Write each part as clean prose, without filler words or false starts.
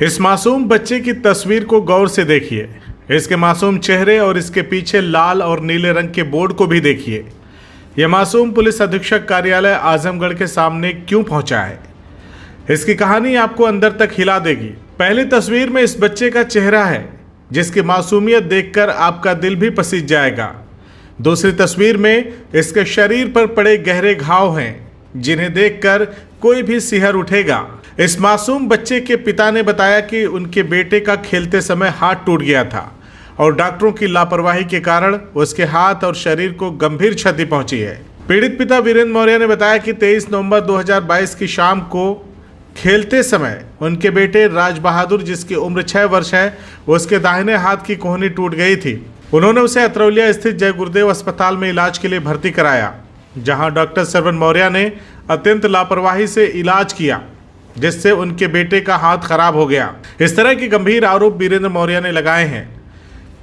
इस मासूम बच्चे की तस्वीर को गौर से देखिए। इसके मासूम चेहरे और इसके पीछे लाल और नीले रंग के बोर्ड को भी देखिए। यह मासूम पुलिस अधीक्षक कार्यालय आजमगढ़ के सामने क्यों पहुंचा है, इसकी कहानी आपको अंदर तक हिला देगी। पहली तस्वीर में इस बच्चे का चेहरा है जिसकी मासूमियत देखकर आपका दिल भी पसीज जाएगा। दूसरी तस्वीर में इसके शरीर पर पड़े गहरे घाव हैं जिन्हें देखकर कोई भी सिहर उठेगा। इस मासूम बच्चे के पिता ने बताया कि उनके बेटे का खेलते समय हाथ टूट गया था और डॉक्टरों की लापरवाही के कारण उसके हाथ और शरीर को गंभीर क्षति पहुंची है। पीड़ित पिता वीरेंद्र मौर्य ने बताया कि 23 नवंबर 2022 की शाम को खेलते समय उनके बेटे राज बहादुर, जिसकी उम्र 6 वर्ष है, उसके दाहिने हाथ की कोहनी टूट गई थी। उन्होंने उसे अतरौलिया स्थित जय गुरुदेव अस्पताल में इलाज के लिए भर्ती कराया, जहां डॉक्टर श्रवण मौर्य ने अत्यंत लापरवाही से इलाज किया, जिससे उनके बेटे का हाथ खराब हो गया। इस तरह के गंभीर आरोप वीरेंद्र मौर्य ने लगाए हैं।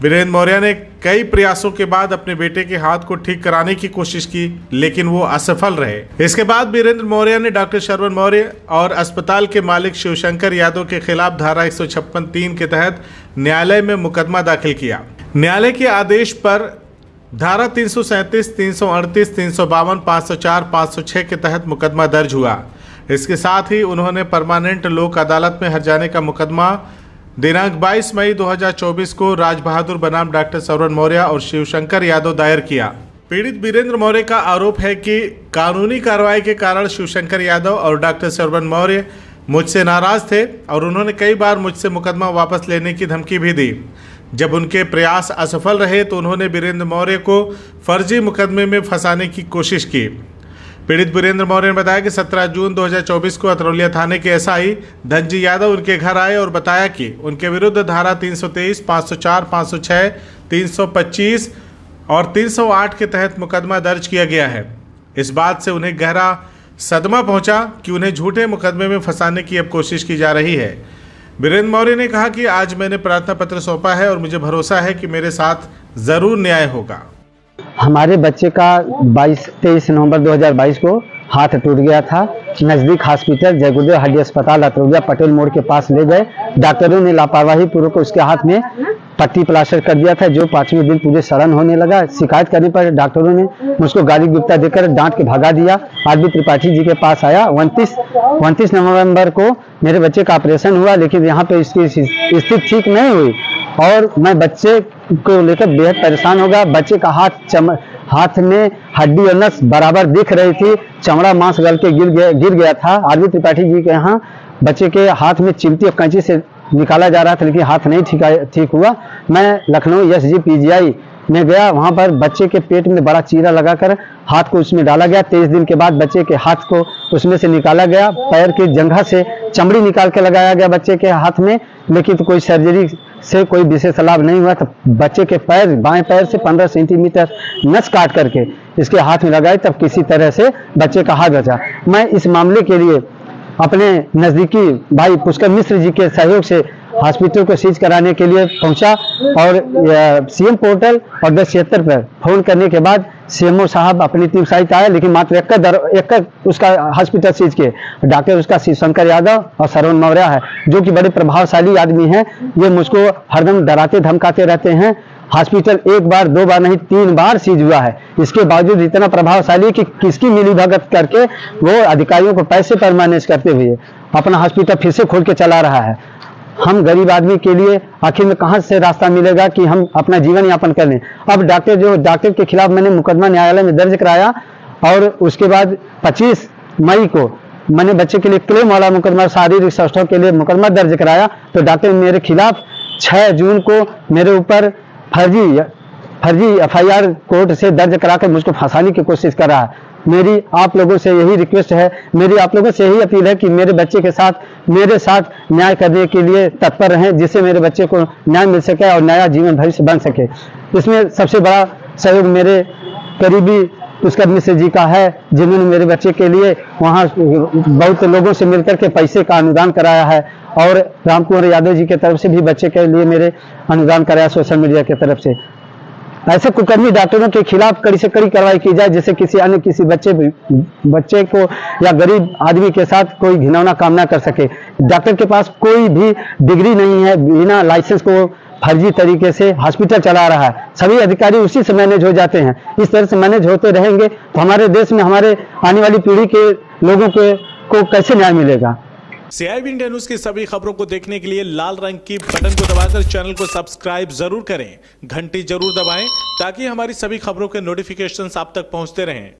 वीरेंद्र मौर्य ने कई प्रयासों के बाद अपने बेटे के हाथ को ठीक कराने की कोशिश की, लेकिन वो असफल रहे। इसके बाद वीरेंद्र मौर्य ने डॉक्टर श्रवण मौर्य और अस्पताल के मालिक शिवशंकर यादव के खिलाफ धारा 156(3) के तहत न्यायालय में मुकदमा दाखिल किया। न्यायालय के आदेश पर धारा 337, 338, 352, 504, 506 के तहत मुकदमा दर्ज हुआ। इसके साथ ही उन्होंने परमानेंट लोक अदालत में हर्जाने का मुकदमा दिनांक 22 मई 2024 को राज बहादुर बनाम डॉक्टर श्रवण मौर्य और शिवशंकर यादव दायर किया। पीड़ित वीरेंद्र मौर्य का आरोप है कि कानूनी कार्रवाई के कारण शिवशंकर यादव और डॉक्टर श्रवण मौर्य मुझसे नाराज थे और उन्होंने कई बार मुझसे मुकदमा वापस लेने की धमकी भी दी। जब उनके प्रयास असफल रहे तो उन्होंने वीरेंद्र मौर्य को फर्जी मुकदमे में फंसाने की कोशिश की। पीड़ित वीरेंद्र मौर्य ने बताया कि 17 जून 2024 को अतरौलिया थाने के एसआई धनजी यादव उनके घर आए और बताया कि उनके विरुद्ध धारा 323, 504, 506, 325 और 308 के तहत मुकदमा दर्ज किया गया है। इस बात से उन्हें गहरा सदमा पहुंचा कि उन्हें झूठे मुकदमे में फंसाने की अब कोशिश की जा रही है। वीरेंद्र मौर्य ने कहा कि आज मैंने प्रार्थना पत्र सौंपा है और मुझे भरोसा है कि मेरे साथ जरूर न्याय होगा। हमारे बच्चे का 23 नवंबर 2022 को हाथ टूट गया था। नज़दीक हॉस्पिटल जय गुरुदेव हड्डी अस्पताल अतरौलिया पटेल मोड़ के पास ले गए। डॉक्टरों ने लापरवाही पूर्वक उसके हाथ में पट्टी प्लास्टर कर दिया था, जो 5वें दिन पूरे सड़न होने लगा। शिकायत करने पर डॉक्टरों ने मुझको गाली गुप्ता देकर डांट के भगा दिया। आरबी त्रिपाठी जी के पास आया। 29 नवंबर को मेरे बच्चे का ऑपरेशन हुआ, लेकिन यहाँ पे इसकी स्थिति ठीक नहीं हुई और मैं बच्चे को लेकर बेहद परेशान हो गया। बच्चे का हाथ में हड्डी और नस बराबर दिख रही थी, चमड़ा मांस गल के गिर गया था। आरबी त्रिपाठी जी के यहाँ बच्चे के हाथ में चिमटी और कैंची से निकाला जा रहा था, लेकिन हाथ नहीं ठीक हुआ। मैं लखनऊ SGPGI में गया, वहां पर बच्चे के पेट में बड़ा चीरा लगाकर हाथ को उसमें डाला गया। 23 दिन के बाद बच्चे के हाथ को उसमें से निकाला गया। पैर की जंघा से चमड़ी निकाल के लगाया गया बच्चे के हाथ में, लेकिन तो कोई सर्जरी से कोई विशेष लाभ नहीं हुआ। तो बच्चे के पैर, बाएं पैर से 15 सेंटीमीटर नस काट करके इसके हाथ में लगाई, तब किसी तरह से बच्चे का हाथ बचा। मैं इस मामले के लिए अपने नज़दीकी भाई पुष्कर मिश्र जी के सहयोग से हॉस्पिटल को सीज कराने के लिए पहुंचा और CM पोर्टल और 1076 पर फोन करने के बाद CMO साहब अपनी टीम सहित आए, लेकिन मात्र एक उसका हॉस्पिटल सीज किए। डॉक्टर उसका शिवशंकर यादव और श्रवण मौर्य है, जो कि बड़े प्रभावशाली आदमी हैं। ये मुझको हरदम डराते धमकाते रहते हैं। हॉस्पिटल एक बार, 2 बार नहीं, 3 बार सीज हुआ है। इसके बावजूद इतना प्रभावशाली कि किसकी मिलीभगत करके वो अधिकारियों को पैसे पर मैनेज करते हुए अपना हॉस्पिटल फिर से खोल के चला रहा है। हम गरीब आदमी के लिए आखिर में कहां से रास्ता मिलेगा कि हम अपना जीवन यापन कर लें। अब डॉक्टर के खिलाफ मैंने मुकदमा न्यायालय में दर्ज कराया और उसके बाद 25 मई को मैंने बच्चे के लिए क्लेम वाला मुकदमा, शारीरिक सौष्ठव के लिए मुकदमा दर्ज कराया। तो डॉक्टर मेरे खिलाफ 6 जून को मेरे ऊपर फर्जी FIR कोर्ट से दर्ज कराकर मुझको फंसाने की कोशिश कर रहा है। मेरी आप लोगों से यही रिक्वेस्ट है, मेरी आप लोगों से यही अपील है कि मेरे बच्चे के साथ, मेरे साथ न्याय करने के लिए तत्पर रहें, जिससे मेरे बच्चे को न्याय मिल सके और नया जीवन भविष्य बन सके। इसमें सबसे बड़ा सहयोग मेरे करीबी पुष्कर मिश्र जी का है, जिन्होंने मेरे बच्चे के लिए वहाँ बहुत लोगों से मिलकर के पैसे का अनुदान कराया है और राम कुमार यादव जी की तरफ से भी बच्चे के लिए मेरे अनुदान कराया सोशल मीडिया की तरफ से। ऐसे कुकर्मी डॉक्टरों के खिलाफ कड़ी से कड़ी कार्रवाई की जाए, जिससे किसी बच्चे को या गरीब आदमी के साथ कोई घिनौना काम ना कर सके। डॉक्टर के पास कोई भी डिग्री नहीं है, बिना लाइसेंस को फर्जी तरीके से हॉस्पिटल चला रहा है। सभी अधिकारी उसी से मैनेज हो जाते हैं। इस तरह से मैनेज होते रहेंगे तो हमारे देश में हमारे आने वाली पीढ़ी के लोगों को कैसे न्याय मिलेगा। CIB इंडिया न्यूज की सभी खबरों को देखने के लिए लाल रंग की बटन को दबाकर चैनल को सब्सक्राइब जरूर करें, घंटी जरूर दबाएं ताकि हमारी सभी खबरों के नोटिफिकेशंस आप तक पहुंचते रहें।